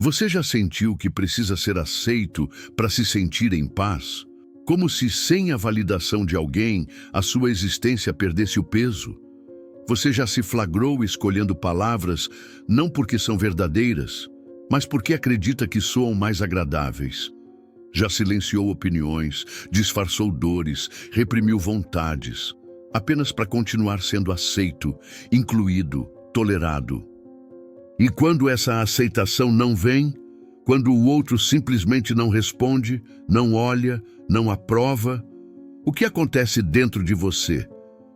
Você já sentiu que precisa ser aceito para se sentir em paz? Como se sem a validação de alguém, a sua existência perdesse o peso? Você já se flagrou escolhendo palavras não porque são verdadeiras, mas porque acredita que soam mais agradáveis? Já silenciou opiniões, disfarçou dores, reprimiu vontades, apenas para continuar sendo aceito, incluído, tolerado. E quando essa aceitação não vem, quando o outro simplesmente não responde, não olha, não aprova, o que acontece dentro de você?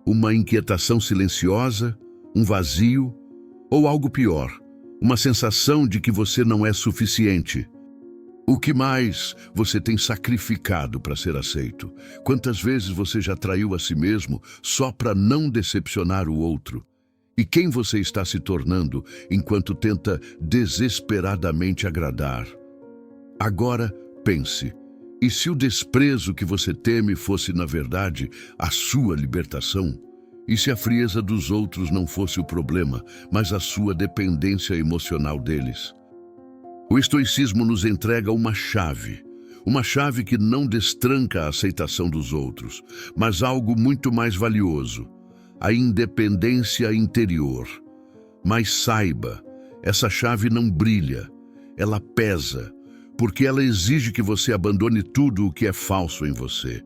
Uma inquietação silenciosa, um vazio ou algo pior, uma sensação de que você não é suficiente? O que mais você tem sacrificado para ser aceito? Quantas vezes você já traiu a si mesmo só para não decepcionar o outro? E quem você está se tornando enquanto tenta desesperadamente agradar? Agora pense, e se o desprezo que você teme fosse, na verdade, a sua libertação? E se a frieza dos outros não fosse o problema, mas a sua dependência emocional deles? O estoicismo nos entrega uma chave que não destranca a aceitação dos outros, mas algo muito mais valioso: a independência interior. Mas saiba, essa chave não brilha, ela pesa, porque ela exige que você abandone tudo o que é falso em você.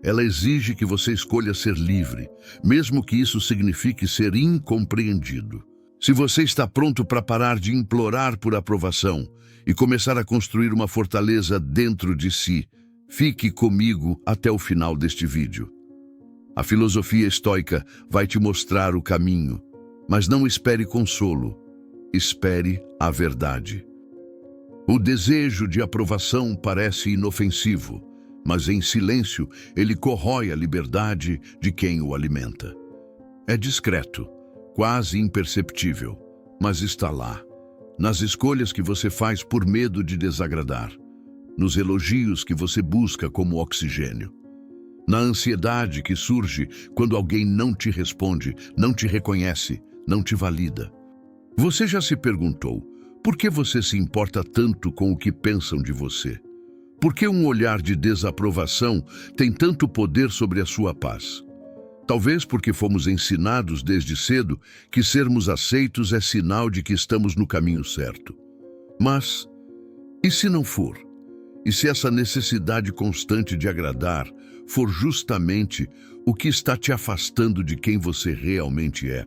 Ela exige que você escolha ser livre, mesmo que isso signifique ser incompreendido. Se você está pronto para parar de implorar por aprovação e começar a construir uma fortaleza dentro de si, fique comigo até o final deste vídeo. A filosofia estoica vai te mostrar o caminho, mas não espere consolo, espere a verdade. O desejo de aprovação parece inofensivo, mas em silêncio ele corrói a liberdade de quem o alimenta. É discreto, quase imperceptível, mas está lá, nas escolhas que você faz por medo de desagradar, nos elogios que você busca como oxigênio, na ansiedade que surge quando alguém não te responde, não te reconhece, não te valida. Você já se perguntou, por que você se importa tanto com o que pensam de você? Por que um olhar de desaprovação tem tanto poder sobre a sua paz? Talvez porque fomos ensinados desde cedo que sermos aceitos é sinal de que estamos no caminho certo. Mas, e se não for? E se essa necessidade constante de agradar for justamente o que está te afastando de quem você realmente é?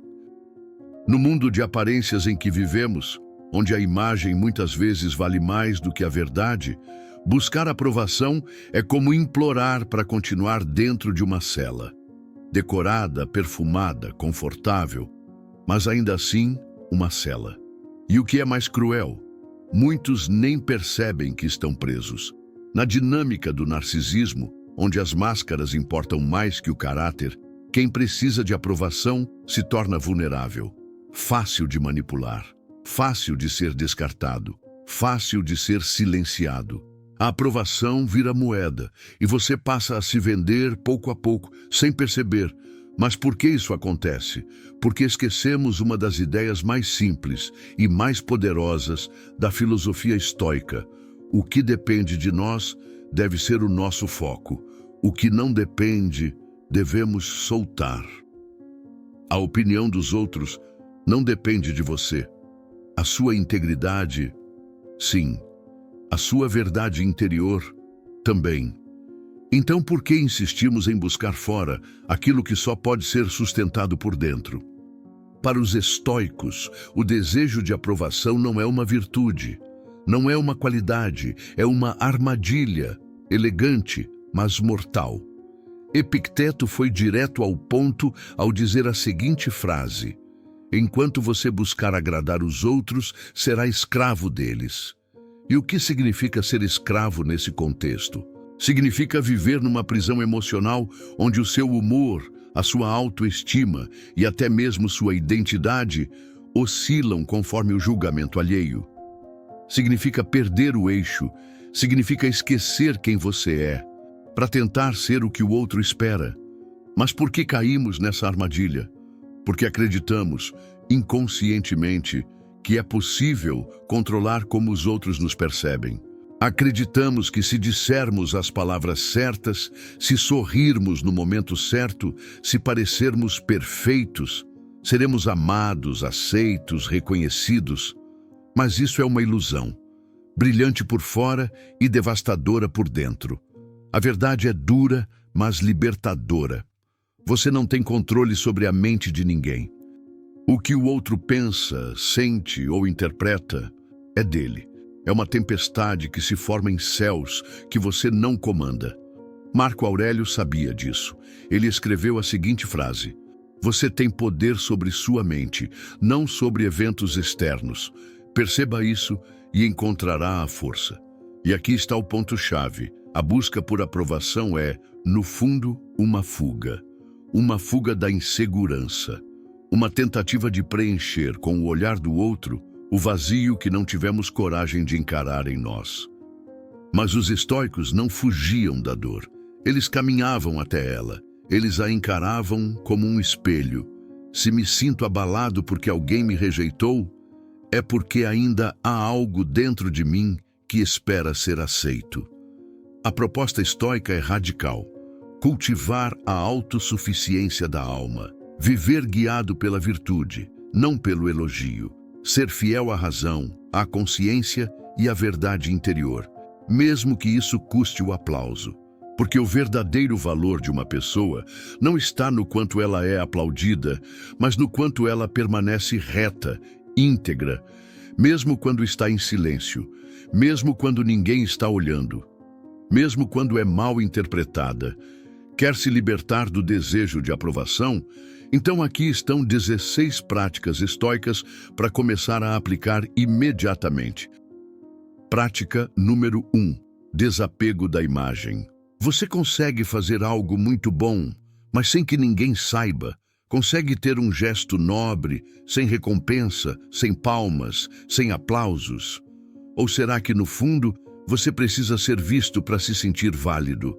No mundo de aparências em que vivemos, onde a imagem muitas vezes vale mais do que a verdade, buscar aprovação é como implorar para continuar dentro de uma cela, decorada, perfumada, confortável, mas ainda assim uma cela. E o que é mais cruel? Muitos nem percebem que estão presos. Na dinâmica do narcisismo, onde as máscaras importam mais que o caráter, quem precisa de aprovação se torna vulnerável, fácil de manipular, fácil de ser descartado, fácil de ser silenciado. A aprovação vira moeda e você passa a se vender pouco a pouco, sem perceber. Mas por que isso acontece? Porque esquecemos uma das ideias mais simples e mais poderosas da filosofia estoica. O que depende de nós deve ser o nosso foco. O que não depende, devemos soltar. A opinião dos outros não depende de você. A sua integridade, sim. A sua verdade interior, também. Então por que insistimos em buscar fora aquilo que só pode ser sustentado por dentro? Para os estoicos, o desejo de aprovação não é uma virtude, não é uma qualidade, é uma armadilha, elegante, mas mortal. Epicteto foi direto ao ponto ao dizer a seguinte frase: enquanto você buscar agradar os outros, será escravo deles. E o que significa ser escravo nesse contexto? Significa viver numa prisão emocional onde o seu humor, a sua autoestima e até mesmo sua identidade oscilam conforme o julgamento alheio. Significa perder o eixo, significa esquecer quem você é, para tentar ser o que o outro espera. Mas por que caímos nessa armadilha? Porque acreditamos, inconscientemente, que é possível controlar como os outros nos percebem. Acreditamos que se dissermos as palavras certas, se sorrirmos no momento certo, se parecermos perfeitos, seremos amados, aceitos, reconhecidos. Mas isso é uma ilusão, brilhante por fora e devastadora por dentro. A verdade é dura, mas libertadora. Você não tem controle sobre a mente de ninguém. O que o outro pensa, sente ou interpreta é dele. É uma tempestade que se forma em céus que você não comanda. Marco Aurélio sabia disso. Ele escreveu a seguinte frase: você tem poder sobre sua mente, não sobre eventos externos. Perceba isso e encontrará a força. E aqui está o ponto-chave. A busca por aprovação é, no fundo, uma fuga. Uma fuga da insegurança. Uma tentativa de preencher com o olhar do outro o vazio que não tivemos coragem de encarar em nós. Mas os estoicos não fugiam da dor. Eles caminhavam até ela. Eles a encaravam como um espelho. Se me sinto abalado porque alguém me rejeitou, é porque ainda há algo dentro de mim que espera ser aceito. A proposta estoica é radical. Cultivar a autossuficiência da alma. Viver guiado pela virtude, não pelo elogio. Ser fiel à razão, à consciência e à verdade interior, mesmo que isso custe o aplauso. Porque o verdadeiro valor de uma pessoa não está no quanto ela é aplaudida, mas no quanto ela permanece reta, íntegra, mesmo quando está em silêncio, mesmo quando ninguém está olhando, mesmo quando é mal interpretada. Quer se libertar do desejo de aprovação? Então aqui estão 16 práticas estoicas para começar a aplicar imediatamente. Prática número 1. Desapego da imagem. Você consegue fazer algo muito bom, mas sem que ninguém saiba. Consegue ter um gesto nobre, sem recompensa, sem palmas, sem aplausos? Ou será que, no fundo, você precisa ser visto para se sentir válido?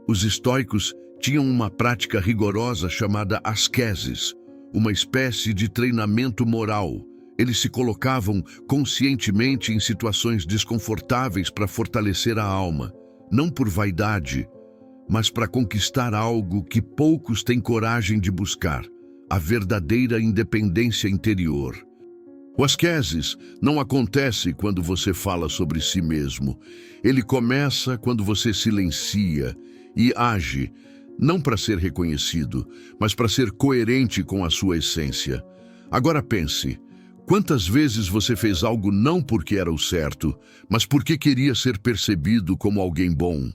Os estoicos tinham uma prática rigorosa chamada ascesis, uma espécie de treinamento moral. Eles se colocavam conscientemente em situações desconfortáveis para fortalecer a alma, não por vaidade, mas para conquistar algo que poucos têm coragem de buscar, a verdadeira independência interior. O ascesis não acontece quando você fala sobre si mesmo. Ele começa quando você silencia e age, não para ser reconhecido, mas para ser coerente com a sua essência. Agora pense, quantas vezes você fez algo não porque era o certo, mas porque queria ser percebido como alguém bom?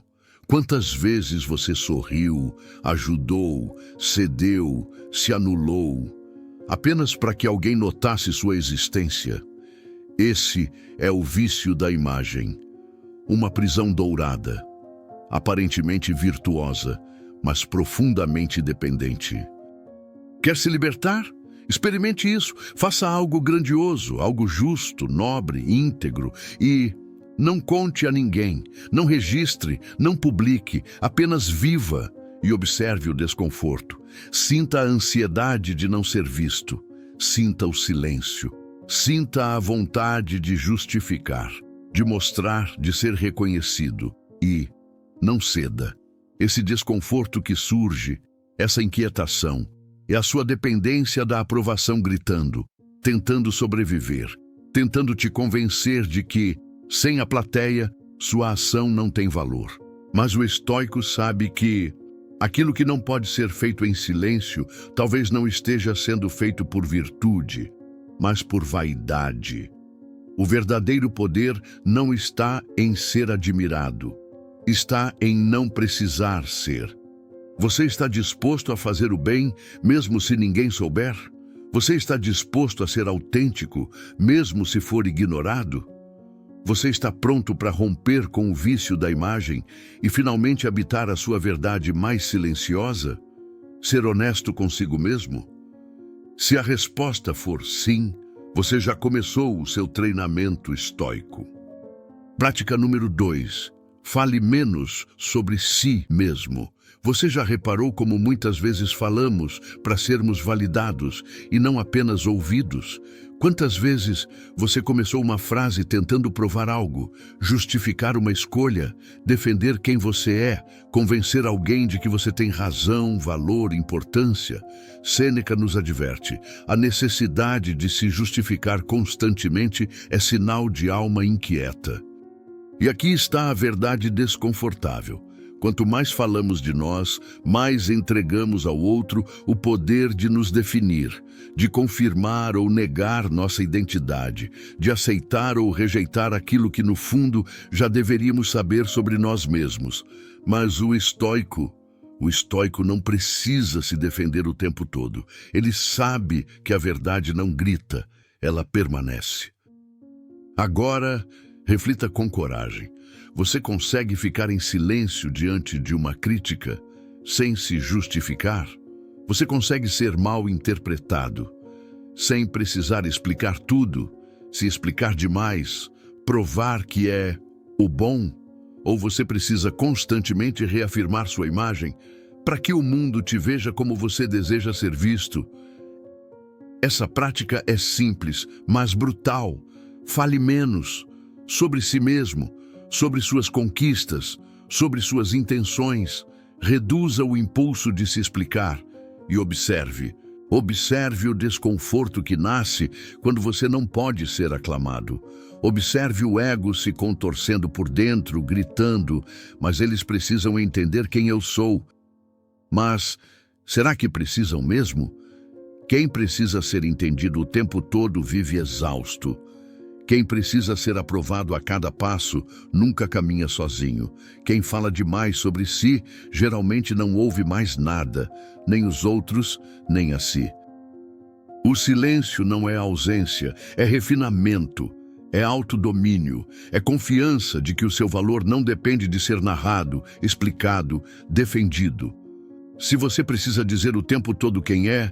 Quantas vezes você sorriu, ajudou, cedeu, se anulou, apenas para que alguém notasse sua existência? Esse é o vício da imagem. Uma prisão dourada, aparentemente virtuosa, mas profundamente dependente. Quer se libertar? Experimente isso. Faça algo grandioso, algo justo, nobre, íntegro e não conte a ninguém, não registre, não publique, apenas viva e observe o desconforto. Sinta a ansiedade de não ser visto. Sinta o silêncio. Sinta a vontade de justificar, de mostrar, de ser reconhecido e não ceda. Esse desconforto que surge, essa inquietação, é a sua dependência da aprovação gritando, tentando sobreviver, tentando te convencer de que, sem a plateia, sua ação não tem valor. Mas o estoico sabe que aquilo que não pode ser feito em silêncio talvez não esteja sendo feito por virtude, mas por vaidade. O verdadeiro poder não está em ser admirado, está em não precisar ser. Você está disposto a fazer o bem, mesmo se ninguém souber? Você está disposto a ser autêntico, mesmo se for ignorado? Você está pronto para romper com o vício da imagem e finalmente habitar a sua verdade mais silenciosa? Ser honesto consigo mesmo? Se a resposta for sim, você já começou o seu treinamento estoico. Prática número 2. Fale menos sobre si mesmo. Você já reparou como muitas vezes falamos para sermos validados e não apenas ouvidos? Quantas vezes você começou uma frase tentando provar algo, justificar uma escolha, defender quem você é, convencer alguém de que você tem razão, valor, importância? Sêneca nos adverte: a necessidade de se justificar constantemente é sinal de alma inquieta. E aqui está a verdade desconfortável. Quanto mais falamos de nós, mais entregamos ao outro o poder de nos definir, de confirmar ou negar nossa identidade, de aceitar ou rejeitar aquilo que, no fundo, já deveríamos saber sobre nós mesmos. Mas o estoico não precisa se defender o tempo todo. Ele sabe que a verdade não grita, ela permanece. Agora, reflita com coragem. Você consegue ficar em silêncio diante de uma crítica sem se justificar? Você consegue ser mal interpretado sem precisar explicar tudo, se explicar demais, provar que é o bom? Ou você precisa constantemente reafirmar sua imagem para que o mundo te veja como você deseja ser visto? Essa prática é simples, mas brutal. Fale menos sobre si mesmo, sobre suas conquistas, sobre suas intenções. Reduza o impulso de se explicar e observe. Observe o desconforto que nasce quando você não pode ser aclamado. Observe o ego se contorcendo por dentro, gritando: mas eles precisam entender quem eu sou. Mas será que precisam mesmo? Quem precisa ser entendido o tempo todo vive exausto. Quem precisa ser aprovado a cada passo nunca caminha sozinho. Quem fala demais sobre si geralmente não ouve mais nada, nem os outros, nem a si. O silêncio não é ausência, é refinamento, é autodomínio, é confiança de que o seu valor não depende de ser narrado, explicado, defendido. Se você precisa dizer o tempo todo quem é,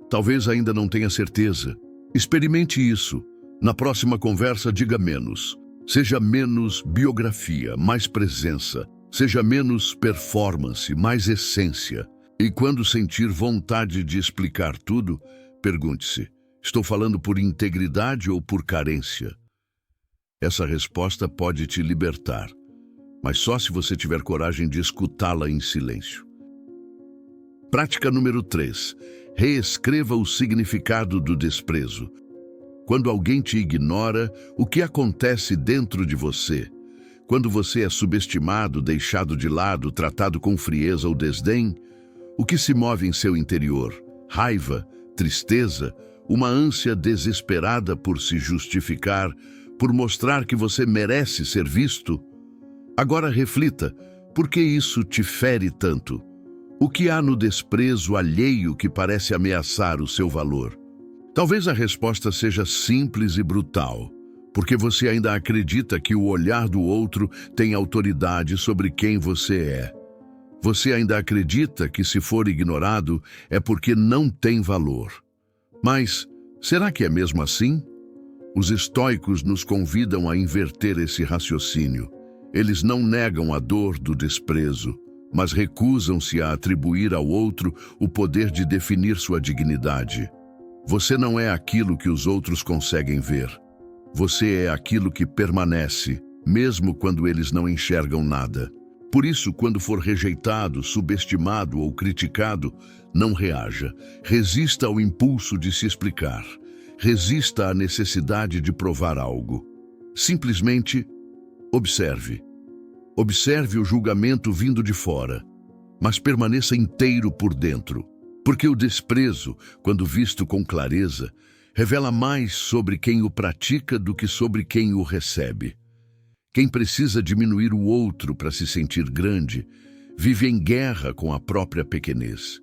talvez ainda não tenha certeza. Experimente isso. Na próxima conversa, diga menos. Seja menos biografia, mais presença. Seja menos performance, mais essência. E quando sentir vontade de explicar tudo, pergunte-se: estou falando por integridade ou por carência? Essa resposta pode te libertar, mas só se você tiver coragem de escutá-la em silêncio. Prática número 3. Reescreva o significado do desprezo. Quando alguém te ignora, o que acontece dentro de você? Quando você é subestimado, deixado de lado, tratado com frieza ou desdém, o que se move em seu interior? Raiva, tristeza, uma ânsia desesperada por se justificar, por mostrar que você merece ser visto? Agora reflita, por que isso te fere tanto? O que há no desprezo alheio que parece ameaçar o seu valor? Talvez a resposta seja simples e brutal, porque você ainda acredita que o olhar do outro tem autoridade sobre quem você é. Você ainda acredita que, se for ignorado, é porque não tem valor. Mas será que é mesmo assim? Os estoicos nos convidam a inverter esse raciocínio. Eles não negam a dor do desprezo, mas recusam-se a atribuir ao outro o poder de definir sua dignidade. Você não é aquilo que os outros conseguem ver. Você é aquilo que permanece, mesmo quando eles não enxergam nada. Por isso, quando for rejeitado, subestimado ou criticado, não reaja. Resista ao impulso de se explicar. Resista à necessidade de provar algo. Simplesmente observe. Observe o julgamento vindo de fora, mas permaneça inteiro por dentro. Porque o desprezo, quando visto com clareza, revela mais sobre quem o pratica do que sobre quem o recebe. Quem precisa diminuir o outro para se sentir grande, vive em guerra com a própria pequenez.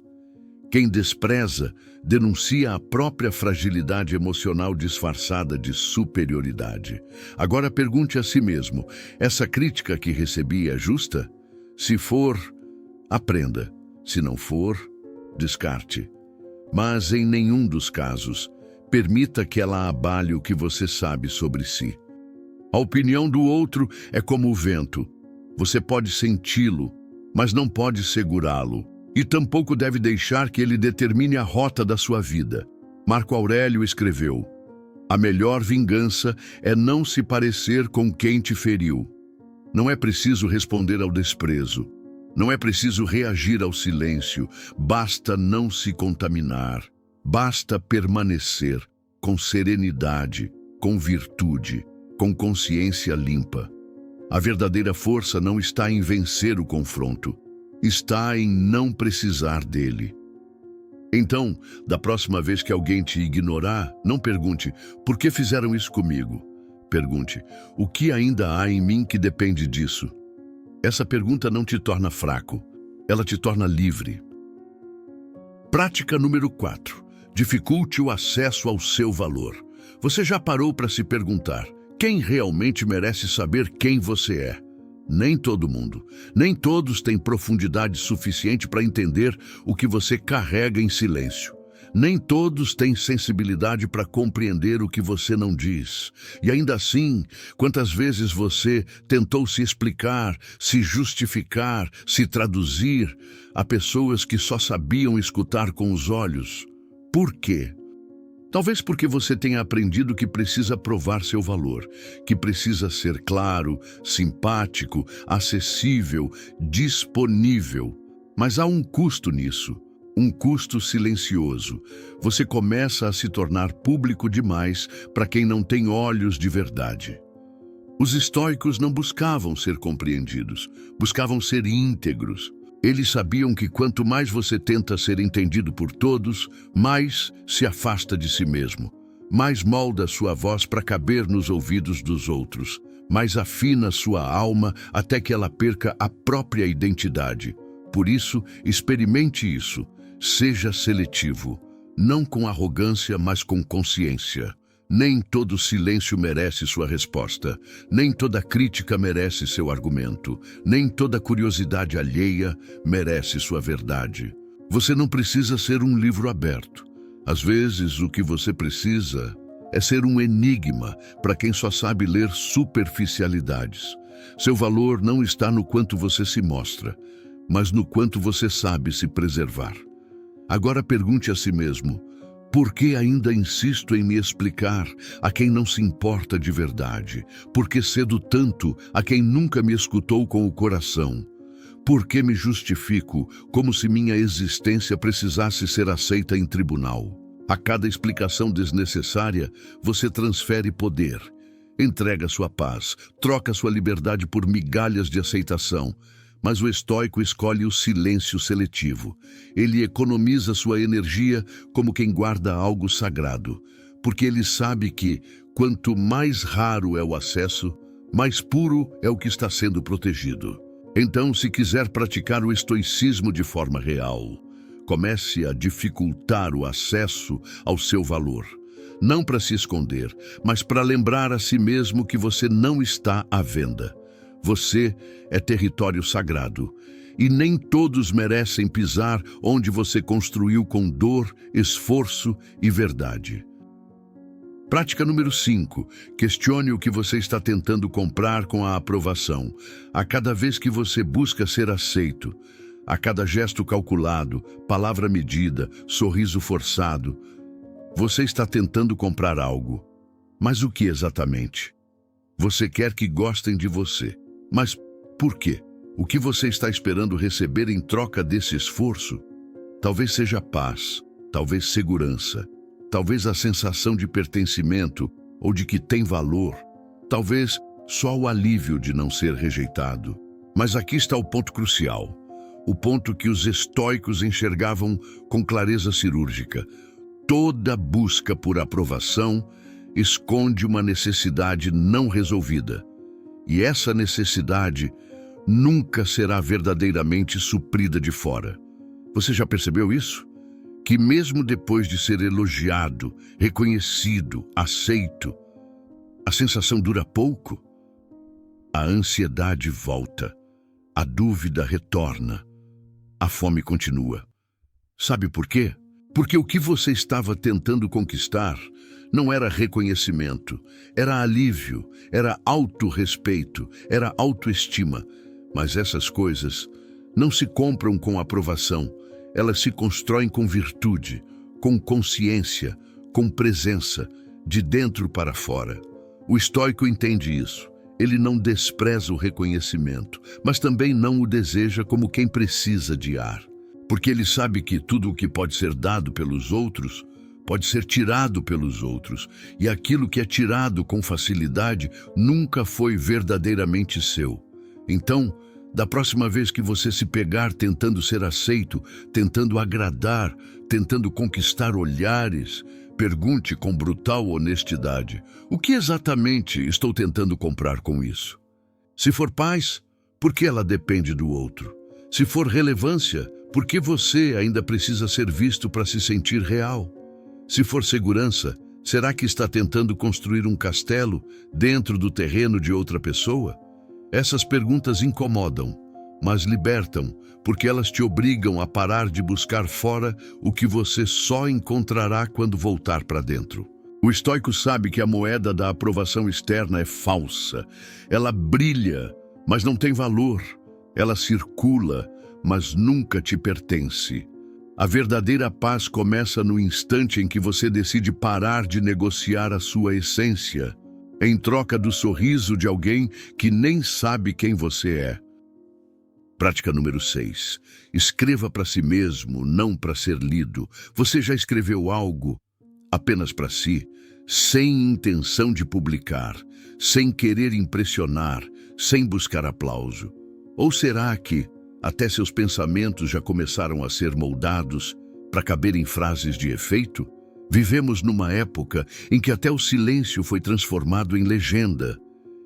Quem despreza, denuncia a própria fragilidade emocional disfarçada de superioridade. Agora pergunte a si mesmo: essa crítica que recebi é justa? Se for, aprenda. Se não for, descarte. Mas em nenhum dos casos, permita que ela abale o que você sabe sobre si. A opinião do outro é como o vento. Você pode senti-lo, mas não pode segurá-lo. E tampouco deve deixar que ele determine a rota da sua vida. Marco Aurélio escreveu: a melhor vingança é não se parecer com quem te feriu. Não é preciso responder ao desprezo. Não é preciso reagir ao silêncio. Basta não se contaminar. Basta permanecer com serenidade, com virtude, com consciência limpa. A verdadeira força não está em vencer o confronto. Está em não precisar dele. Então, da próxima vez que alguém te ignorar, não pergunte: por que fizeram isso comigo? Pergunte: o que ainda há em mim que depende disso? Essa pergunta não te torna fraco, ela te torna livre. Prática número 4. Dificulte o acesso ao seu valor. Você já parou para se perguntar: quem realmente merece saber quem você é? Nem todo mundo. Nem todos têm profundidade suficiente para entender o que você carrega em silêncio. Nem todos têm sensibilidade para compreender o que você não diz. E ainda assim, quantas vezes você tentou se explicar, se justificar, se traduzir a pessoas que só sabiam escutar com os olhos? Por quê? Talvez porque você tenha aprendido que precisa provar seu valor, que precisa ser claro, simpático, acessível, disponível. Mas há um custo nisso, um custo silencioso. Você começa a se tornar público demais para quem não tem olhos de verdade. Os estoicos não buscavam ser compreendidos, buscavam ser íntegros. Eles sabiam que quanto mais você tenta ser entendido por todos, mais se afasta de si mesmo, mais molda sua voz para caber nos ouvidos dos outros, mais afina sua alma até que ela perca a própria identidade. Por isso, experimente isso. Seja seletivo, não com arrogância, mas com consciência. Nem todo silêncio merece sua resposta, nem toda crítica merece seu argumento, nem toda curiosidade alheia merece sua verdade. Você não precisa ser um livro aberto. Às vezes, o que você precisa é ser um enigma para quem só sabe ler superficialidades. Seu valor não está no quanto você se mostra, mas no quanto você sabe se preservar. Agora pergunte a si mesmo: por que ainda insisto em me explicar a quem não se importa de verdade? Por que cedo tanto a quem nunca me escutou com o coração? Por que me justifico como se minha existência precisasse ser aceita em tribunal? A cada explicação desnecessária, você transfere poder, entrega sua paz, troca sua liberdade por migalhas de aceitação. Mas o estoico escolhe o silêncio seletivo. Ele economiza sua energia como quem guarda algo sagrado, porque ele sabe que, quanto mais raro é o acesso, mais puro é o que está sendo protegido. Então, se quiser praticar o estoicismo de forma real, comece a dificultar o acesso ao seu valor. Não para se esconder, mas para lembrar a si mesmo que você não está à venda. Você é território sagrado, e nem todos merecem pisar onde você construiu com dor, esforço e verdade. Prática número 5. Questione o que você está tentando comprar com a aprovação. A cada vez que você busca ser aceito, a cada gesto calculado, palavra medida, sorriso forçado, você está tentando comprar algo. Mas o que exatamente? Você quer que gostem de você. Mas por quê? O que você está esperando receber em troca desse esforço? Talvez seja paz, talvez segurança, talvez a sensação de pertencimento ou de que tem valor, talvez só o alívio de não ser rejeitado. Mas aqui está o ponto crucial, o ponto que os estoicos enxergavam com clareza cirúrgica. Toda busca por aprovação esconde uma necessidade não resolvida. E essa necessidade nunca será verdadeiramente suprida de fora. Você já percebeu isso? Que mesmo depois de ser elogiado, reconhecido, aceito, a sensação dura pouco. A ansiedade volta, a dúvida retorna, a fome continua. Sabe por quê? Porque o que você estava tentando conquistar não era reconhecimento, era alívio, era autorrespeito, era autoestima. Mas essas coisas não se compram com aprovação, elas se constroem com virtude, com consciência, com presença, de dentro para fora. O estoico entende isso. Ele não despreza o reconhecimento, mas também não o deseja como quem precisa de ar. Porque ele sabe que tudo o que pode ser dado pelos outros, pode ser tirado pelos outros, e aquilo que é tirado com facilidade nunca foi verdadeiramente seu. Então, da próxima vez que você se pegar tentando ser aceito, tentando agradar, tentando conquistar olhares, pergunte com brutal honestidade: o que exatamente estou tentando comprar com isso? Se for paz, por que ela depende do outro? Se for relevância, por que você ainda precisa ser visto para se sentir real? Se for segurança, será que está tentando construir um castelo dentro do terreno de outra pessoa? Essas perguntas incomodam, mas libertam, porque elas te obrigam a parar de buscar fora o que você só encontrará quando voltar para dentro. O estoico sabe que a moeda da aprovação externa é falsa. Ela brilha, mas não tem valor. Ela circula, mas nunca te pertence. A verdadeira paz começa no instante em que você decide parar de negociar a sua essência, em troca do sorriso de alguém que nem sabe quem você é. Prática número 6. Escreva para si mesmo, não para ser lido. Você já escreveu algo apenas para si, sem intenção de publicar, sem querer impressionar, sem buscar aplauso? Ou será que até seus pensamentos já começaram a ser moldados para caber em frases de efeito? Vivemos numa época em que até o silêncio foi transformado em legenda,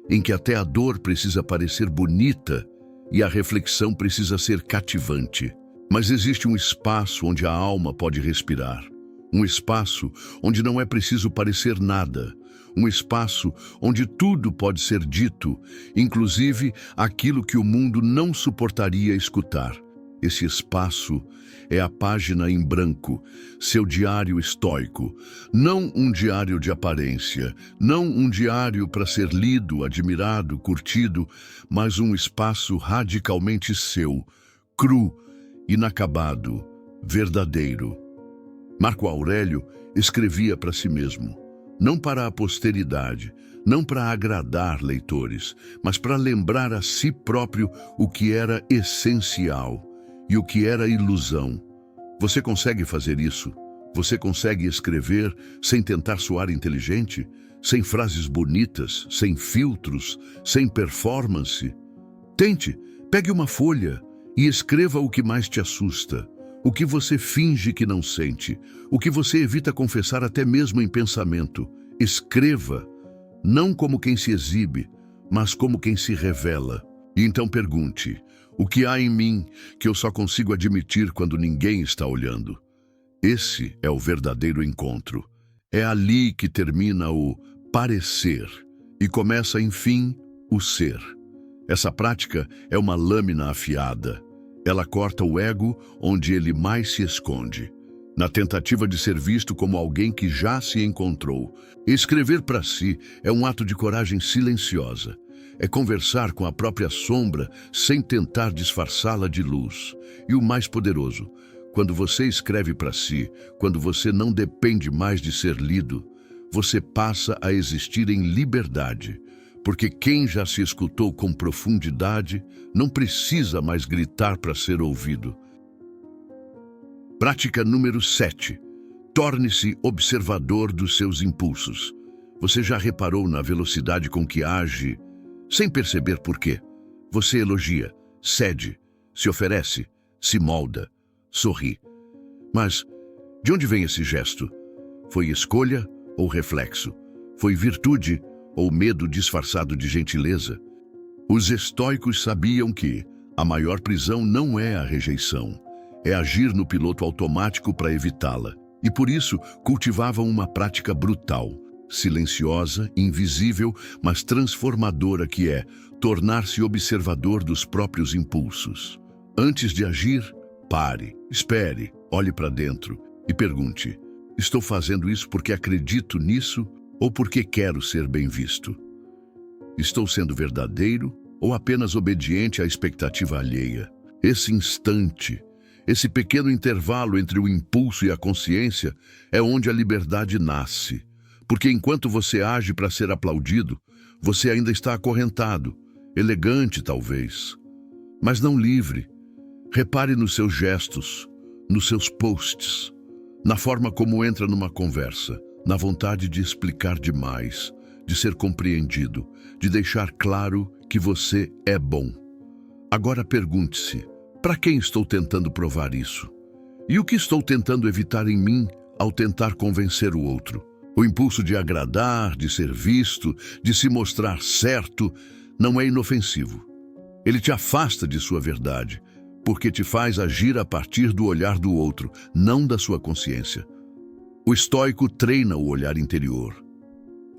em que até a dor precisa parecer bonita e a reflexão precisa ser cativante. Mas existe um espaço onde a alma pode respirar, um espaço onde não é preciso parecer nada, um espaço onde tudo pode ser dito, inclusive aquilo que o mundo não suportaria escutar. Esse espaço é a página em branco, seu diário estoico. Não um diário de aparência, não um diário para ser lido, admirado, curtido, mas um espaço radicalmente seu, cru, inacabado, verdadeiro. Marco Aurélio escrevia para si mesmo, não para a posteridade, não para agradar leitores, mas para lembrar a si próprio o que era essencial e o que era ilusão. Você consegue fazer isso? Você consegue escrever sem tentar soar inteligente? Sem frases bonitas, sem filtros, sem performance? Tente, pegue uma folha e escreva o que mais te assusta, o que você finge que não sente, o que você evita confessar até mesmo em pensamento. Escreva, não como quem se exibe, mas como quem se revela. E então pergunte: o que há em mim que eu só consigo admitir quando ninguém está olhando? Esse é o verdadeiro encontro. É ali que termina o parecer e começa, enfim, o ser. Essa prática é uma lâmina afiada. Ela corta o ego onde ele mais se esconde, na tentativa de ser visto como alguém que já se encontrou. Escrever para si é um ato de coragem silenciosa. É conversar com a própria sombra sem tentar disfarçá-la de luz. E o mais poderoso, quando você escreve para si, quando você não depende mais de ser lido, você passa a existir em liberdade. Porque quem já se escutou com profundidade não precisa mais gritar para ser ouvido. Prática número 7. Torne-se observador dos seus impulsos. Você já reparou na velocidade com que age, sem perceber por quê? Você elogia, cede, se oferece, se molda, sorri. Mas de onde vem esse gesto? Foi escolha ou reflexo? Foi virtude ou medo disfarçado de gentileza? Os estoicos sabiam que a maior prisão não é a rejeição, é agir no piloto automático para evitá-la. E por isso cultivavam uma prática brutal, silenciosa, invisível, mas transformadora, que é tornar-se observador dos próprios impulsos. Antes de agir, pare, espere, olhe para dentro e pergunte: estou fazendo isso porque acredito nisso ou porque quero ser bem visto? Estou sendo verdadeiro ou apenas obediente à expectativa alheia. Esse instante, esse pequeno intervalo entre o impulso e a consciência é onde a liberdade nasce. Porque enquanto você age para ser aplaudido, você ainda está acorrentado, elegante talvez, mas não livre. Repare nos seus gestos, nos seus posts, na forma como entra numa conversa, na vontade de explicar demais, de ser compreendido, de deixar claro que você é bom. Agora pergunte-se, para quem estou tentando provar isso? E o que estou tentando evitar em mim ao tentar convencer o outro? O impulso de agradar, de ser visto, de se mostrar certo, não é inofensivo. Ele te afasta de sua verdade, porque te faz agir a partir do olhar do outro, não da sua consciência. O estoico treina o olhar interior.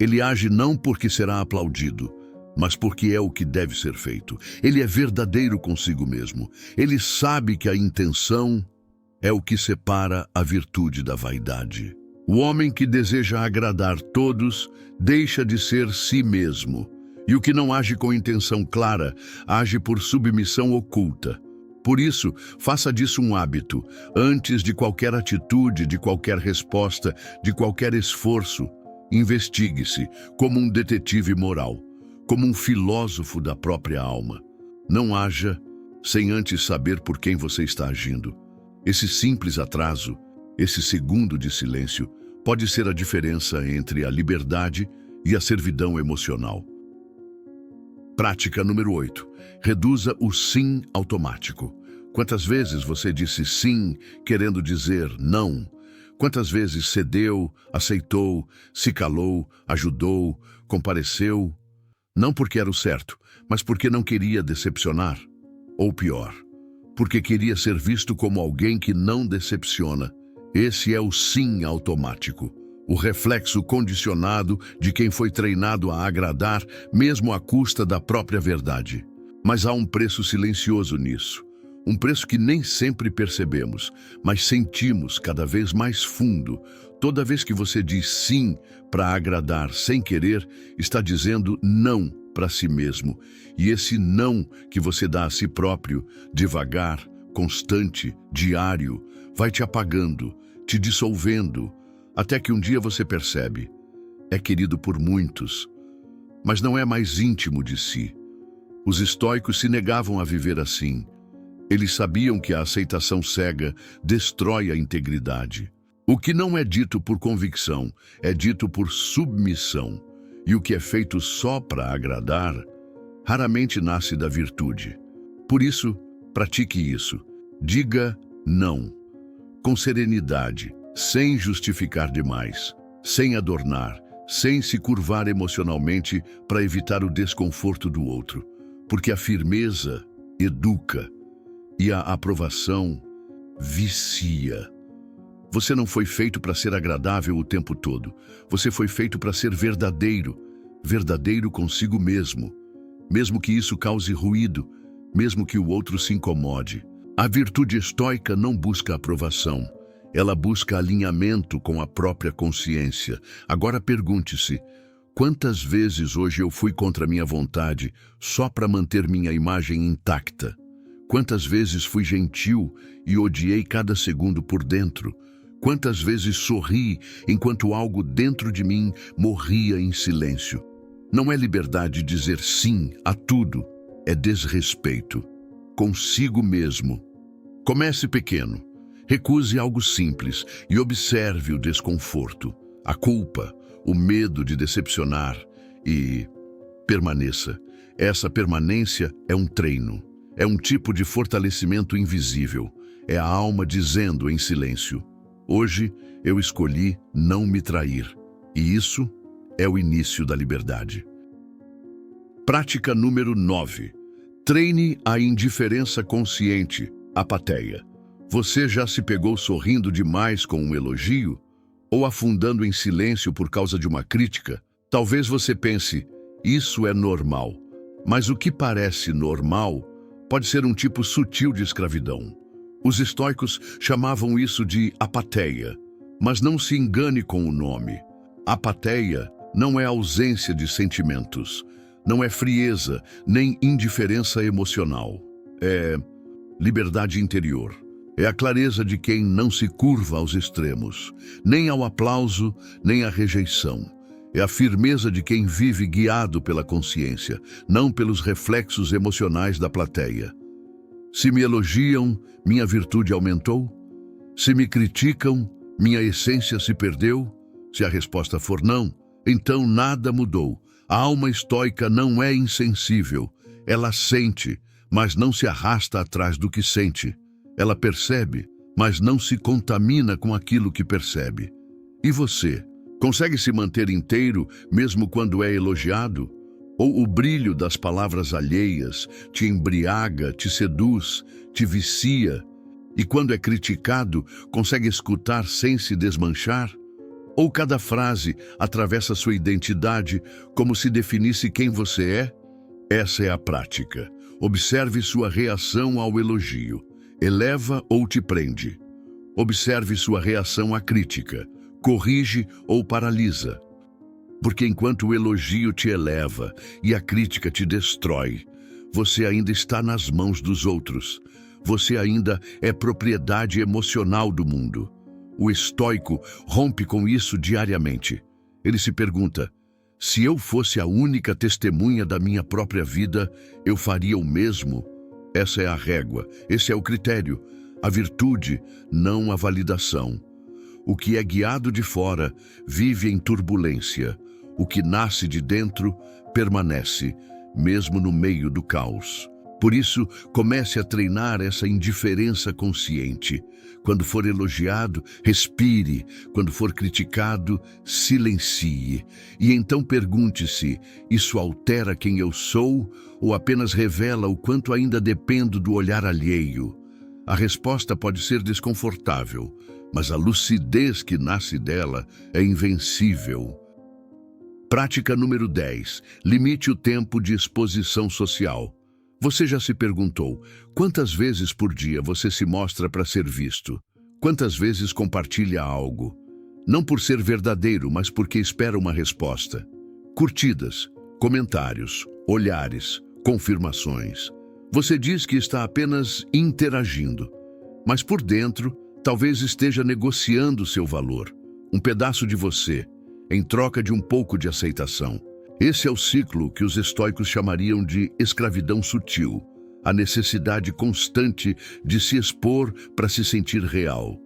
Ele age não porque será aplaudido, mas porque é o que deve ser feito. Ele é verdadeiro consigo mesmo. Ele sabe que a intenção é o que separa a virtude da vaidade. O homem que deseja agradar todos deixa de ser si mesmo. E o que não age com intenção clara, age por submissão oculta. Por isso, faça disso um hábito. Antes de qualquer atitude, de qualquer resposta, de qualquer esforço, investigue-se como um detetive moral, como um filósofo da própria alma. Não haja sem antes saber por quem você está agindo. Esse simples atraso, esse segundo de silêncio, pode ser a diferença entre a liberdade e a servidão emocional. Prática número 8. Reduza o sim automático. Quantas vezes você disse sim, querendo dizer não? Quantas vezes cedeu, aceitou, se calou, ajudou, compareceu? Não porque era o certo, mas porque não queria decepcionar. Ou pior, porque queria ser visto como alguém que não decepciona. Esse é o sim automático, o reflexo condicionado de quem foi treinado a agradar, mesmo à custa da própria verdade. Mas há um preço silencioso nisso. Um preço que nem sempre percebemos, mas sentimos cada vez mais fundo. Toda vez que você diz sim para agradar sem querer, está dizendo não para si mesmo. E esse não que você dá a si próprio, devagar, constante, diário, vai te apagando, te dissolvendo, até que um dia você percebe. É querido por muitos, mas não é mais íntimo de si. Os estoicos se negavam a viver assim. Eles sabiam que a aceitação cega destrói a integridade. O que não é dito por convicção é dito por submissão. E o que é feito só para agradar, raramente nasce da virtude. Por isso, pratique isso. Diga não, com serenidade, sem justificar demais, sem adornar, sem se curvar emocionalmente para evitar o desconforto do outro. Porque a firmeza educa e a aprovação vicia. Você não foi feito para ser agradável o tempo todo. Você foi feito para ser verdadeiro, verdadeiro consigo mesmo. Mesmo que isso cause ruído, mesmo que o outro se incomode. A virtude estoica não busca aprovação. Ela busca alinhamento com a própria consciência. Agora pergunte-se, quantas vezes hoje eu fui contra minha vontade só para manter minha imagem intacta? Quantas vezes fui gentil e odiei cada segundo por dentro? Quantas vezes sorri enquanto algo dentro de mim morria em silêncio? Não é liberdade dizer sim a tudo, é desrespeito. Consigo mesmo. Comece pequeno. Recuse algo simples e observe o desconforto, a culpa, o medo de decepcionar e permaneça. Essa permanência é um treino. É um tipo de fortalecimento invisível. É a alma dizendo em silêncio: hoje eu escolhi não me trair. E isso é o início da liberdade. Prática número 9. Treine a indiferença consciente, apateia. Você já se pegou sorrindo demais com um elogio? Ou afundando em silêncio por causa de uma crítica? Talvez você pense, isso é normal. Mas o que parece normal pode ser um tipo sutil de escravidão. Os estoicos chamavam isso de apateia, mas não se engane com o nome. Apateia não é ausência de sentimentos. Não é frieza, nem indiferença emocional. É liberdade interior. É a clareza de quem não se curva aos extremos, nem ao aplauso, nem à rejeição. É a firmeza de quem vive guiado pela consciência, não pelos reflexos emocionais da plateia. Se me elogiam, minha virtude aumentou? Se me criticam, minha essência se perdeu? Se a resposta for não, então nada mudou. A alma estoica não é insensível. Ela sente, mas não se arrasta atrás do que sente. Ela percebe, mas não se contamina com aquilo que percebe. E você? Consegue se manter inteiro mesmo quando é elogiado? Ou o brilho das palavras alheias te embriaga, te seduz, te vicia? E quando é criticado, consegue escutar sem se desmanchar? Ou cada frase atravessa sua identidade como se definisse quem você é? Essa é a prática. Observe sua reação ao elogio. Eleva ou te prende? Observe sua reação à crítica. Corrige ou paralisa? Porque enquanto o elogio te eleva e a crítica te destrói, você ainda está nas mãos dos outros. Você ainda é propriedade emocional do mundo. O estoico rompe com isso diariamente. Ele se pergunta: se eu fosse a única testemunha da minha própria vida, eu faria o mesmo? Essa é a régua, esse é o critério. A virtude, não a validação. O que é guiado de fora vive em turbulência. O que nasce de dentro permanece, mesmo no meio do caos. Por isso, comece a treinar essa indiferença consciente. Quando for elogiado, respire. Quando for criticado, silencie. E então pergunte-se: isso altera quem eu sou ou apenas revela o quanto ainda dependo do olhar alheio? A resposta pode ser desconfortável, mas a lucidez que nasce dela é invencível. Prática número 10. Limite o tempo de exposição social. Você já se perguntou, quantas vezes por dia você se mostra para ser visto? Quantas vezes compartilha algo? Não por ser verdadeiro, mas porque espera uma resposta. Curtidas, comentários, olhares, confirmações. Você diz que está apenas interagindo, mas por dentro talvez esteja negociando seu valor, um pedaço de você, em troca de um pouco de aceitação. Esse é o ciclo que os estoicos chamariam de escravidão sutil, a necessidade constante de se expor para se sentir real,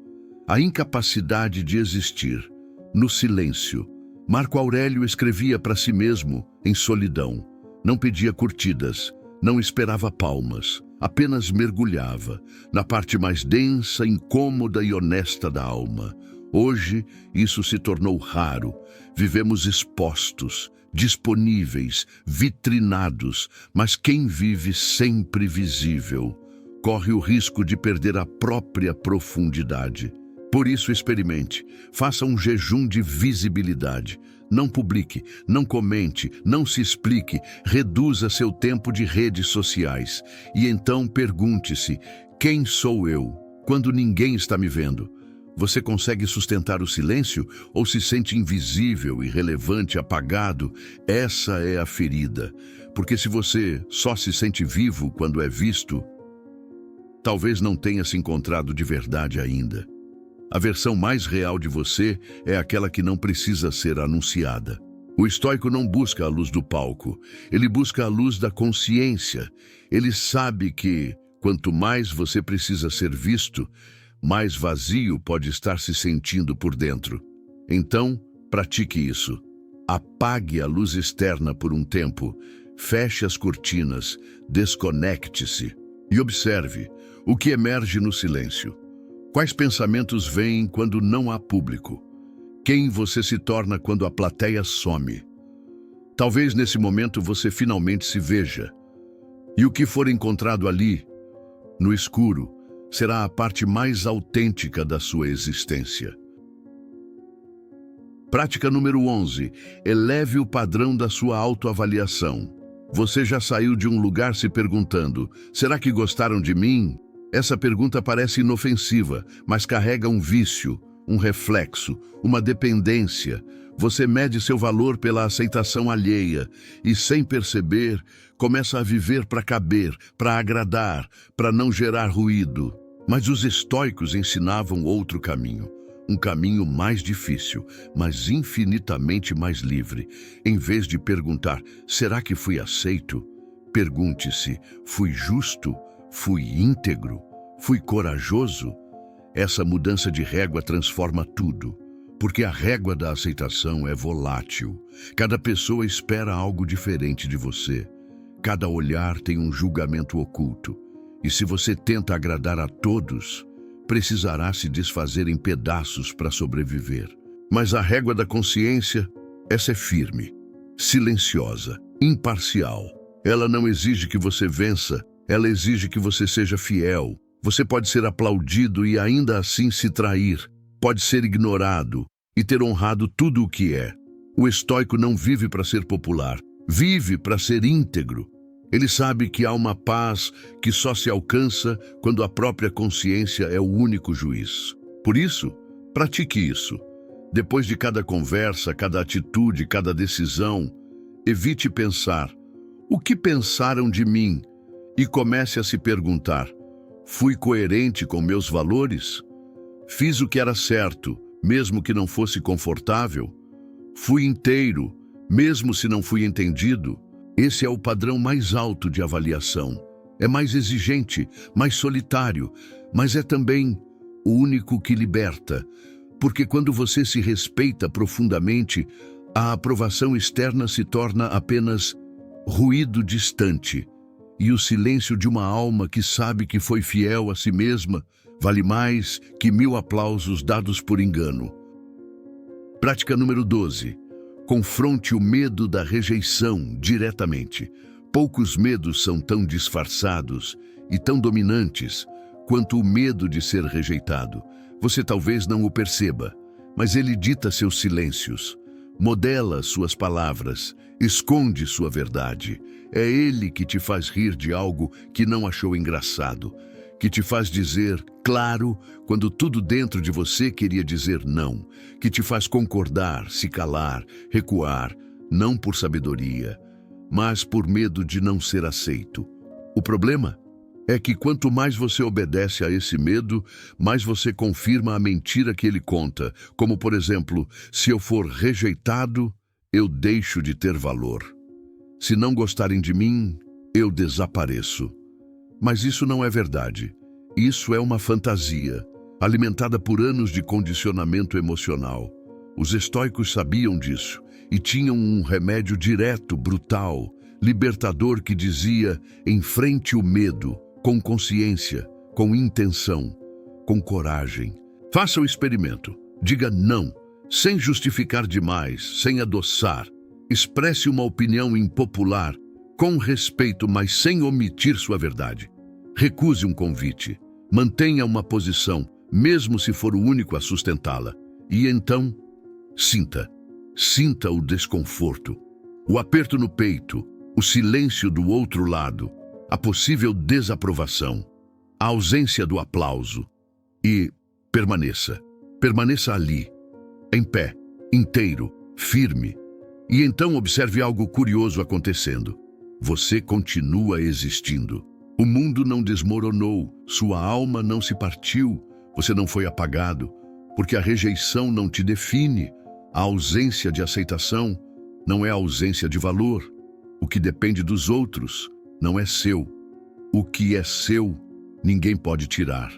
a incapacidade de existir, no silêncio. Marco Aurélio escrevia para si mesmo, em solidão. Não pedia curtidas, não esperava palmas, apenas mergulhava na parte mais densa, incômoda e honesta da alma. Hoje, isso se tornou raro. Vivemos expostos, disponíveis, vitrinados, mas quem vive sempre visível corre o risco de perder a própria profundidade. Por isso, experimente, faça um jejum de visibilidade. Não publique, não comente, não se explique, reduza seu tempo de redes sociais. E então pergunte-se: quem sou eu quando ninguém está me vendo? Você consegue sustentar o silêncio ou se sente invisível, irrelevante, apagado? Essa é a ferida. Porque se você só se sente vivo quando é visto, talvez não tenha se encontrado de verdade ainda. A versão mais real de você é aquela que não precisa ser anunciada. O estoico não busca a luz do palco, ele busca a luz da consciência. Ele sabe que, quanto mais você precisa ser visto, mais vazio pode estar se sentindo por dentro. Então, pratique isso. Apague a luz externa por um tempo, feche as cortinas, desconecte-se e observe o que emerge no silêncio. Quais pensamentos vêm quando não há público? Quem você se torna quando a plateia some? Talvez nesse momento você finalmente se veja. E o que for encontrado ali, no escuro, será a parte mais autêntica da sua existência. Prática número 11. Eleve o padrão da sua autoavaliação. Você já saiu de um lugar se perguntando: será que gostaram de mim? Essa pergunta parece inofensiva, mas carrega um vício, um reflexo, uma dependência. Você mede seu valor pela aceitação alheia e, sem perceber, começa a viver para caber, para agradar, para não gerar ruído. Mas os estoicos ensinavam outro caminho. Um caminho mais difícil, mas infinitamente mais livre. Em vez de perguntar, será que fui aceito? Pergunte-se, fui justo? Fui íntegro? Fui corajoso? Essa mudança de régua transforma tudo, porque a régua da aceitação é volátil. Cada pessoa espera algo diferente de você. Cada olhar tem um julgamento oculto. E se você tenta agradar a todos, precisará se desfazer em pedaços para sobreviver. Mas a régua da consciência, essa é firme, silenciosa, imparcial. Ela não exige que você vença, ela exige que você seja fiel. Você pode ser aplaudido e ainda assim se trair. Pode ser ignorado e ter honrado tudo o que é. O estoico não vive para ser popular, vive para ser íntegro. Ele sabe que há uma paz que só se alcança quando a própria consciência é o único juiz. Por isso, pratique isso. Depois de cada conversa, cada atitude, cada decisão, evite pensar, o que pensaram de mim? E comece a se perguntar, fui coerente com meus valores? Fiz o que era certo, mesmo que não fosse confortável? Fui inteiro, mesmo se não fui entendido? Esse é o padrão mais alto de avaliação. É mais exigente, mais solitário, mas é também o único que liberta. Porque quando você se respeita profundamente, a aprovação externa se torna apenas ruído distante. E o silêncio de uma alma que sabe que foi fiel a si mesma vale mais que 1000 aplausos dados por engano. Prática número 12. Confronte o medo da rejeição diretamente. Poucos medos são tão disfarçados e tão dominantes quanto o medo de ser rejeitado. Você talvez não o perceba, mas ele dita seus silêncios, modela suas palavras, esconde sua verdade. É ele que te faz rir de algo que não achou engraçado, que te faz dizer claro quando tudo dentro de você queria dizer não, que te faz concordar, se calar, recuar, não por sabedoria, mas por medo de não ser aceito. O problema é que quanto mais você obedece a esse medo, mais você confirma a mentira que ele conta, como por exemplo, se eu for rejeitado, eu deixo de ter valor. Se não gostarem de mim, eu desapareço. Mas isso não é verdade. Isso é uma fantasia, alimentada por anos de condicionamento emocional. Os estoicos sabiam disso e tinham um remédio direto, brutal, libertador que dizia: enfrente o medo, com consciência, com intenção, com coragem. Faça o experimento. Diga não, sem justificar demais, sem adoçar. Expresse uma opinião impopular, com respeito, mas sem omitir sua verdade. Recuse um convite. Mantenha uma posição, mesmo se for o único a sustentá-la. E então, sinta o desconforto, o aperto no peito, o silêncio do outro lado, a possível desaprovação, a ausência do aplauso. E permaneça ali, em pé, inteiro, firme. E então observe algo curioso acontecendo. Você continua existindo. O mundo não desmoronou, sua alma não se partiu, você não foi apagado, porque a rejeição não te define. A ausência de aceitação não é ausência de valor. O que depende dos outros não é seu. O que é seu, ninguém pode tirar.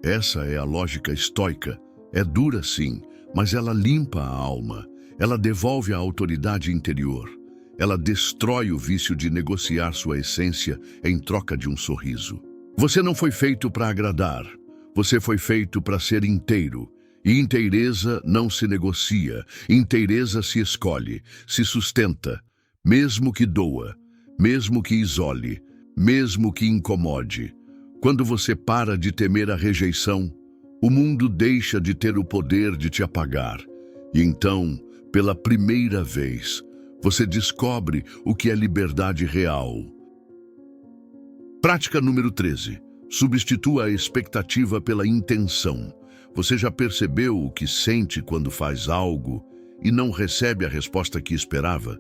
Essa é a lógica estoica. É dura sim, mas ela limpa a alma. Ela devolve a autoridade interior. Ela destrói o vício de negociar sua essência em troca de um sorriso. Você não foi feito para agradar. Você foi feito para ser inteiro. E inteireza não se negocia. Inteireza se escolhe, se sustenta, mesmo que doa, mesmo que isole, mesmo que incomode. Quando você para de temer a rejeição, o mundo deixa de ter o poder de te apagar. E então, pela primeira vez, você descobre o que é liberdade real. Prática número 13. Substitua a expectativa pela intenção. Você já percebeu o que sente quando faz algo e não recebe a resposta que esperava?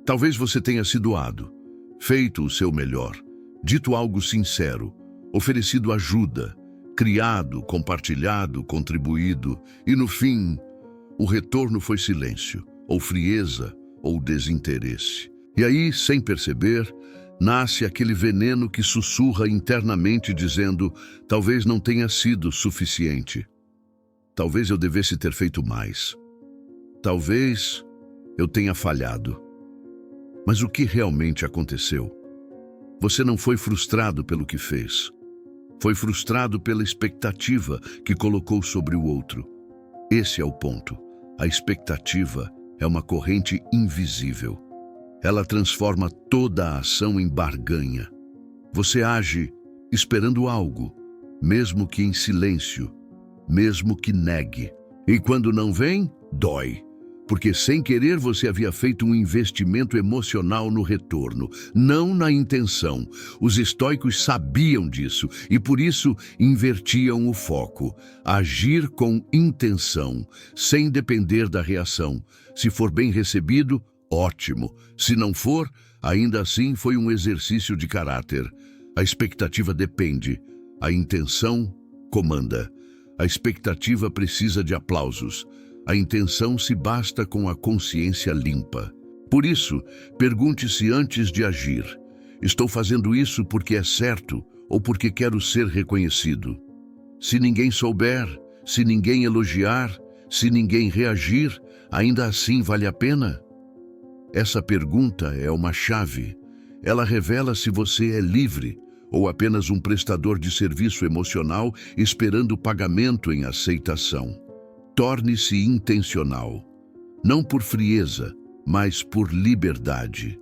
Talvez você tenha se doado, feito o seu melhor, dito algo sincero, oferecido ajuda, criado, compartilhado, contribuído, e no fim, o retorno foi silêncio, ou frieza, ou desinteresse. E aí, sem perceber, nasce aquele veneno que sussurra internamente dizendo: talvez não tenha sido suficiente. Talvez eu devesse ter feito mais. Talvez eu tenha falhado. Mas o que realmente aconteceu? Você não foi frustrado pelo que fez. Foi frustrado pela expectativa que colocou sobre o outro. Esse é o ponto. A expectativa é uma corrente invisível. Ela transforma toda a ação em barganha. Você age esperando algo, mesmo que em silêncio, mesmo que negue. E quando não vem, dói. Porque sem querer você havia feito um investimento emocional no retorno, não na intenção. Os estoicos sabiam disso e por isso invertiam o foco. Agir com intenção, sem depender da reação. Se for bem recebido, ótimo. Se não for, ainda assim foi um exercício de caráter. A expectativa depende, a intenção comanda. A expectativa precisa de aplausos. A intenção se basta com a consciência limpa. Por isso, pergunte-se antes de agir: estou fazendo isso porque é certo ou porque quero ser reconhecido? Se ninguém souber, se ninguém elogiar, se ninguém reagir, ainda assim vale a pena? Essa pergunta é uma chave. Ela revela se você é livre ou apenas um prestador de serviço emocional esperando pagamento em aceitação. Torne-se intencional, não por frieza, mas por liberdade.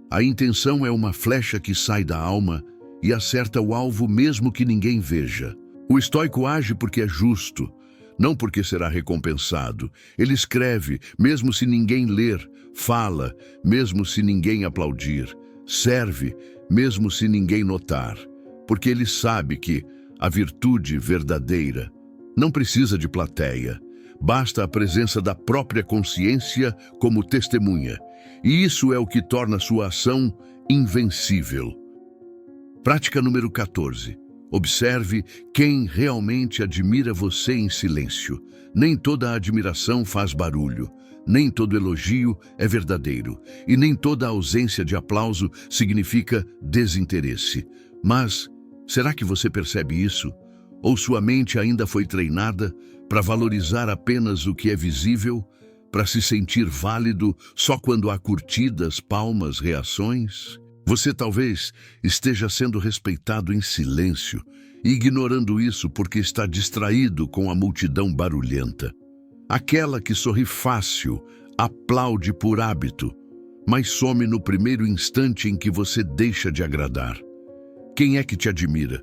A intenção é uma flecha que sai da alma e acerta o alvo mesmo que ninguém veja. O estoico age porque é justo, não porque será recompensado. Ele escreve, mesmo se ninguém ler, fala, mesmo se ninguém aplaudir, serve, mesmo se ninguém notar, porque ele sabe que a virtude verdadeira não precisa de plateia. Basta a presença da própria consciência como testemunha, e isso é o que torna sua ação invencível. Prática número 14. Observe quem realmente admira você em silêncio. Nem toda admiração faz barulho, nem todo elogio é verdadeiro, e nem toda ausência de aplauso significa desinteresse. Mas, será que você percebe isso? Ou sua mente ainda foi treinada para valorizar apenas o que é visível, para se sentir válido só quando há curtidas, palmas, reações? Você talvez esteja sendo respeitado em silêncio, ignorando isso porque está distraído com a multidão barulhenta. Aquela que sorri fácil, aplaude por hábito, mas some no primeiro instante em que você deixa de agradar. Quem é que te admira,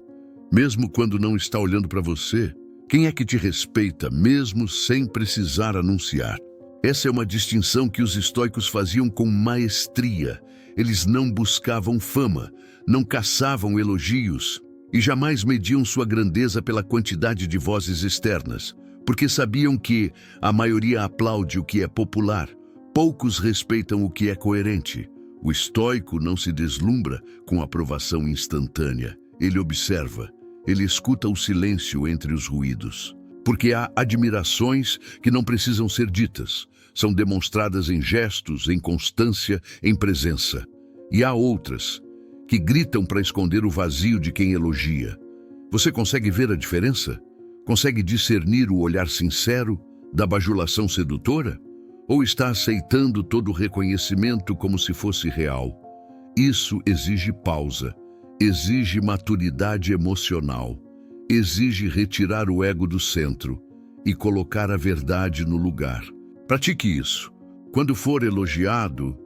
mesmo quando não está olhando para você? Quem é que te respeita, mesmo sem precisar anunciar? Essa é uma distinção que os estoicos faziam com maestria. Eles não buscavam fama, não caçavam elogios e jamais mediam sua grandeza pela quantidade de vozes externas, porque sabiam que a maioria aplaude o que é popular, poucos respeitam o que é coerente. O estoico não se deslumbra com aprovação instantânea. Ele observa, ele escuta o silêncio entre os ruídos. Porque há admirações que não precisam ser ditas, são demonstradas em gestos, em constância, em presença. E há outras que gritam para esconder o vazio de quem elogia. Você consegue ver a diferença? Consegue discernir o olhar sincero da bajulação sedutora? Ou está aceitando todo o reconhecimento como se fosse real? Isso exige pausa, exige maturidade emocional, exige retirar o ego do centro e colocar a verdade no lugar. Pratique isso. Quando for elogiado,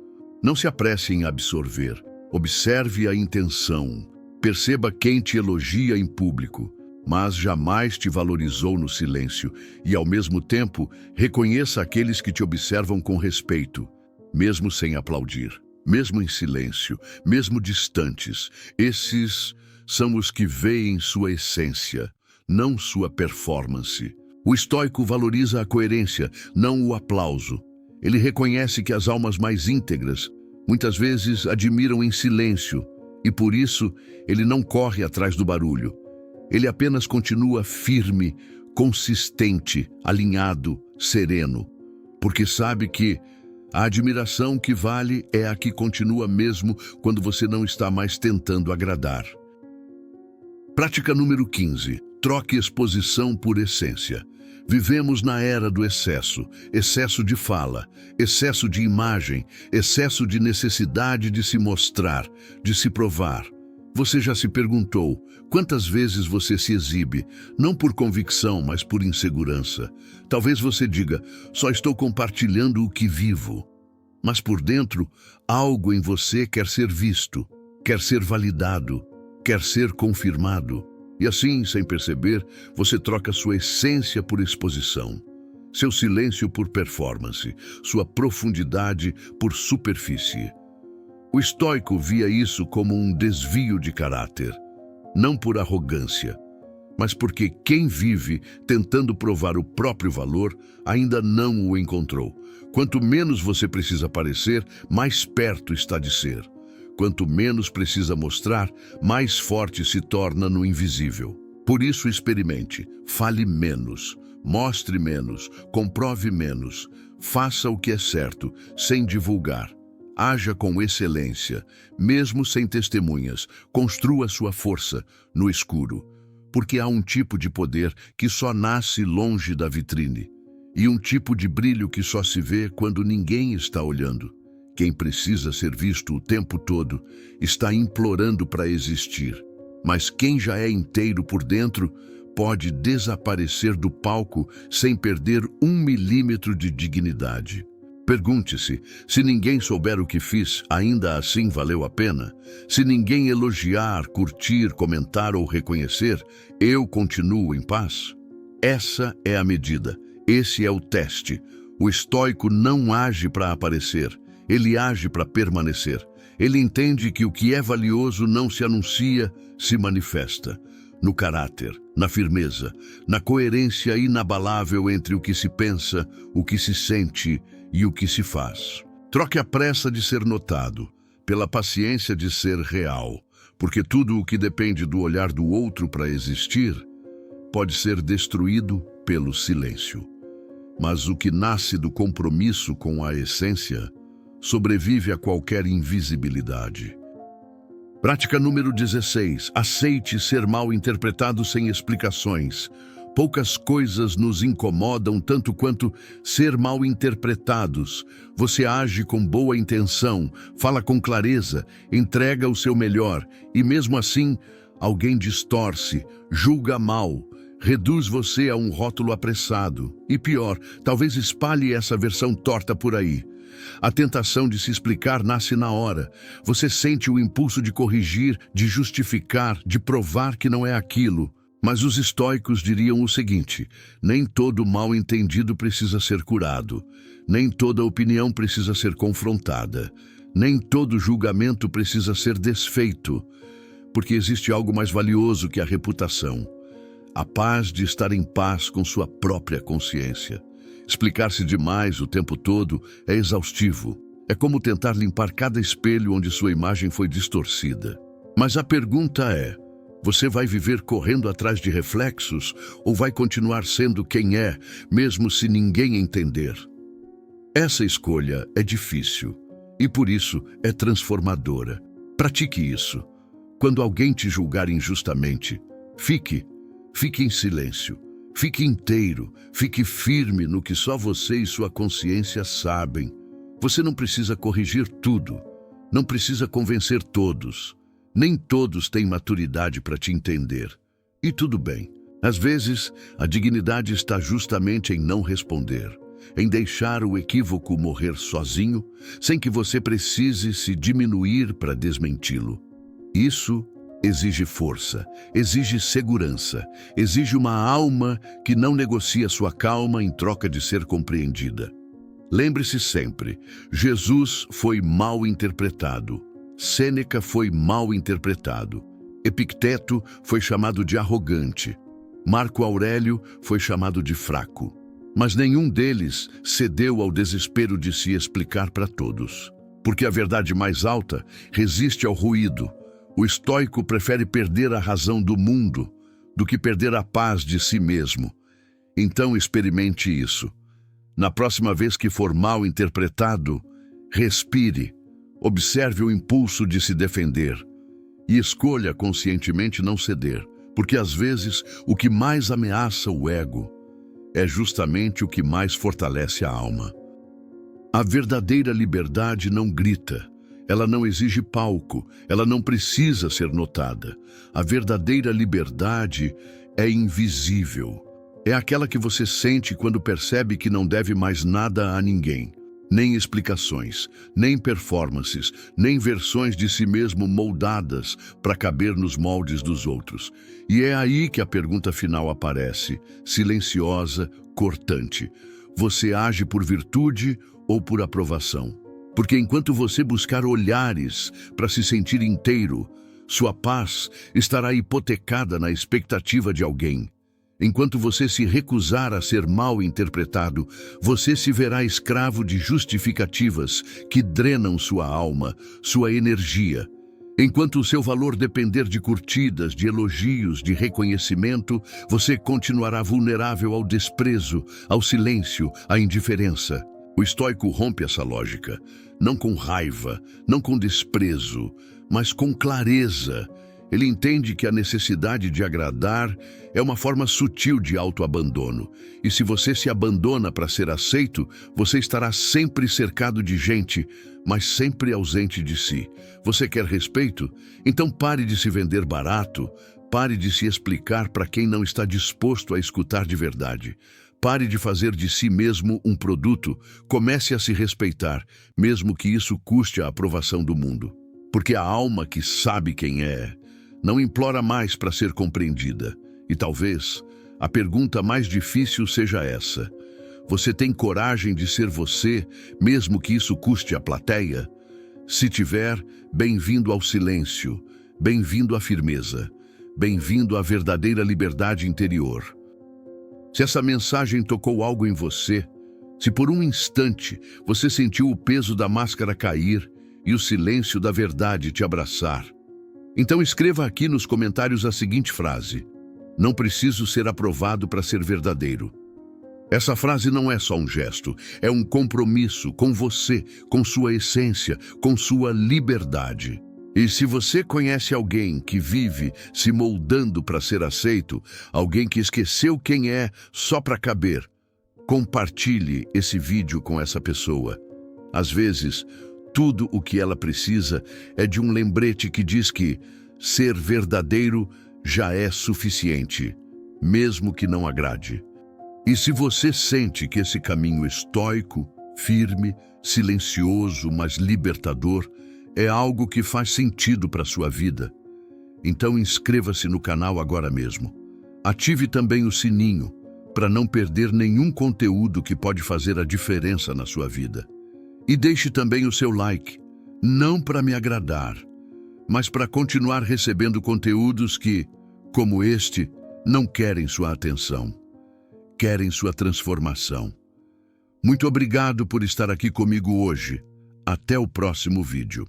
não se apresse em absorver. Observe a intenção. Perceba quem te elogia em público, mas jamais te valorizou no silêncio, e ao mesmo tempo reconheça aqueles que te observam com respeito, mesmo sem aplaudir, mesmo em silêncio, mesmo distantes. Esses são os que veem sua essência, não sua performance. O estoico valoriza a coerência, não o aplauso. Ele reconhece que as almas mais íntegras muitas vezes admiram em silêncio e por isso ele não corre atrás do barulho. Ele apenas continua firme, consistente, alinhado, sereno, porque sabe que a admiração que vale é a que continua mesmo quando você não está mais tentando agradar. Prática número 15. Troque exposição por essência. Vivemos na era do excesso, excesso de fala, excesso de imagem, excesso de necessidade de se mostrar, de se provar. Você já se perguntou quantas vezes você se exibe, não por convicção, mas por insegurança? Talvez você diga, só estou compartilhando o que vivo. Mas por dentro, algo em você quer ser visto, quer ser validado, quer ser confirmado. E assim, sem perceber, você troca sua essência por exposição, seu silêncio por performance, sua profundidade por superfície. O estoico via isso como um desvio de caráter, não por arrogância, mas porque quem vive tentando provar o próprio valor ainda não o encontrou. Quanto menos você precisa parecer, mais perto está de ser. Quanto menos precisa mostrar, mais forte se torna no invisível. Por isso experimente, fale menos, mostre menos, comprove menos, faça o que é certo, sem divulgar. Haja com excelência, mesmo sem testemunhas, construa sua força no escuro, porque há um tipo de poder que só nasce longe da vitrine, e um tipo de brilho que só se vê quando ninguém está olhando. Quem precisa ser visto o tempo todo está implorando para existir, mas quem já é inteiro por dentro pode desaparecer do palco sem perder 1 milímetro de dignidade. Pergunte-se, se ninguém souber o que fiz, ainda assim valeu a pena? Se ninguém elogiar, curtir, comentar ou reconhecer, eu continuo em paz? Essa é a medida, esse é o teste. O estoico não age para aparecer, ele age para permanecer. Ele entende que o que é valioso não se anuncia, se manifesta. No caráter, na firmeza, na coerência inabalável entre o que se pensa, o que se sente e o que se faz. Troque a pressa de ser notado pela paciência de ser real, porque tudo o que depende do olhar do outro para existir pode ser destruído pelo silêncio. Mas o que nasce do compromisso com a essência sobrevive a qualquer invisibilidade. Prática número 16. Aceite ser mal interpretado sem explicações. Poucas coisas nos incomodam tanto quanto ser mal interpretados. Você age com boa intenção, fala com clareza, entrega o seu melhor e mesmo assim, alguém distorce, julga mal, reduz você a um rótulo apressado. E pior, talvez espalhe essa versão torta por aí. A tentação de se explicar nasce na hora. Você sente o impulso de corrigir, de justificar, de provar que não é aquilo. Mas os estoicos diriam o seguinte: nem todo mal-entendido precisa ser curado, nem toda opinião precisa ser confrontada, nem todo julgamento precisa ser desfeito, porque existe algo mais valioso que a reputação: a paz de estar em paz com sua própria consciência. Explicar-se demais o tempo todo é exaustivo. É como tentar limpar cada espelho onde sua imagem foi distorcida. Mas a pergunta é: você vai viver correndo atrás de reflexos ou vai continuar sendo quem é, mesmo se ninguém entender? Essa escolha é difícil e por isso é transformadora. Pratique isso. Quando alguém te julgar injustamente, fique em silêncio. Fique inteiro, fique firme no que só você e sua consciência sabem. Você não precisa corrigir tudo, não precisa convencer todos. Nem todos têm maturidade para te entender. E tudo bem. Às vezes, a dignidade está justamente em não responder, em deixar o equívoco morrer sozinho, sem que você precise se diminuir para desmenti-lo. Isso exige força, exige segurança, exige uma alma que não negocia sua calma em troca de ser compreendida. Lembre-se sempre, Jesus foi mal interpretado, Sêneca foi mal interpretado, Epicteto foi chamado de arrogante, Marco Aurélio foi chamado de fraco. Mas nenhum deles cedeu ao desespero de se explicar para todos. Porque a verdade mais alta resiste ao ruído. O estoico prefere perder a razão do mundo do que perder a paz de si mesmo. Então experimente isso. Na próxima vez que for mal interpretado, respire, observe o impulso de se defender e escolha conscientemente não ceder, porque às vezes o que mais ameaça o ego é justamente o que mais fortalece a alma. A verdadeira liberdade não grita, ela não exige palco, ela não precisa ser notada. A verdadeira liberdade é invisível. É aquela que você sente quando percebe que não deve mais nada a ninguém. Nem explicações, nem performances, nem versões de si mesmo moldadas para caber nos moldes dos outros. E é aí que a pergunta final aparece, silenciosa, cortante. Você age por virtude ou por aprovação? Porque enquanto você buscar olhares para se sentir inteiro, sua paz estará hipotecada na expectativa de alguém. Enquanto você se recusar a ser mal interpretado, você se verá escravo de justificativas que drenam sua alma, sua energia. Enquanto o seu valor depender de curtidas, de elogios, de reconhecimento, você continuará vulnerável ao desprezo, ao silêncio, à indiferença. O estoico rompe essa lógica, não com raiva, não com desprezo, mas com clareza. Ele entende que a necessidade de agradar é uma forma sutil de autoabandono. E se você se abandona para ser aceito, você estará sempre cercado de gente, mas sempre ausente de si. Você quer respeito? Então pare de se vender barato, pare de se explicar para quem não está disposto a escutar de verdade. Pare de fazer de si mesmo um produto, comece a se respeitar, mesmo que isso custe a aprovação do mundo. Porque a alma que sabe quem é, não implora mais para ser compreendida. E talvez a pergunta mais difícil seja essa. Você tem coragem de ser você, mesmo que isso custe a plateia? Se tiver, bem-vindo ao silêncio, bem-vindo à firmeza, bem-vindo à verdadeira liberdade interior. Se essa mensagem tocou algo em você, se por um instante você sentiu o peso da máscara cair e o silêncio da verdade te abraçar, então escreva aqui nos comentários a seguinte frase: não preciso ser aprovado para ser verdadeiro. Essa frase não é só um gesto, é um compromisso com você, com sua essência, com sua liberdade. E se você conhece alguém que vive se moldando para ser aceito, alguém que esqueceu quem é só para caber, compartilhe esse vídeo com essa pessoa. Às vezes, tudo o que ela precisa é de um lembrete que diz que ser verdadeiro já é suficiente, mesmo que não agrade. E se você sente que esse caminho estoico, firme, silencioso, mas libertador, é algo que faz sentido para a sua vida, então inscreva-se no canal agora mesmo. Ative também o sininho para não perder nenhum conteúdo que pode fazer a diferença na sua vida. E deixe também o seu like, não para me agradar, mas para continuar recebendo conteúdos que, como este, não querem sua atenção, querem sua transformação. Muito obrigado por estar aqui comigo hoje. Até o próximo vídeo.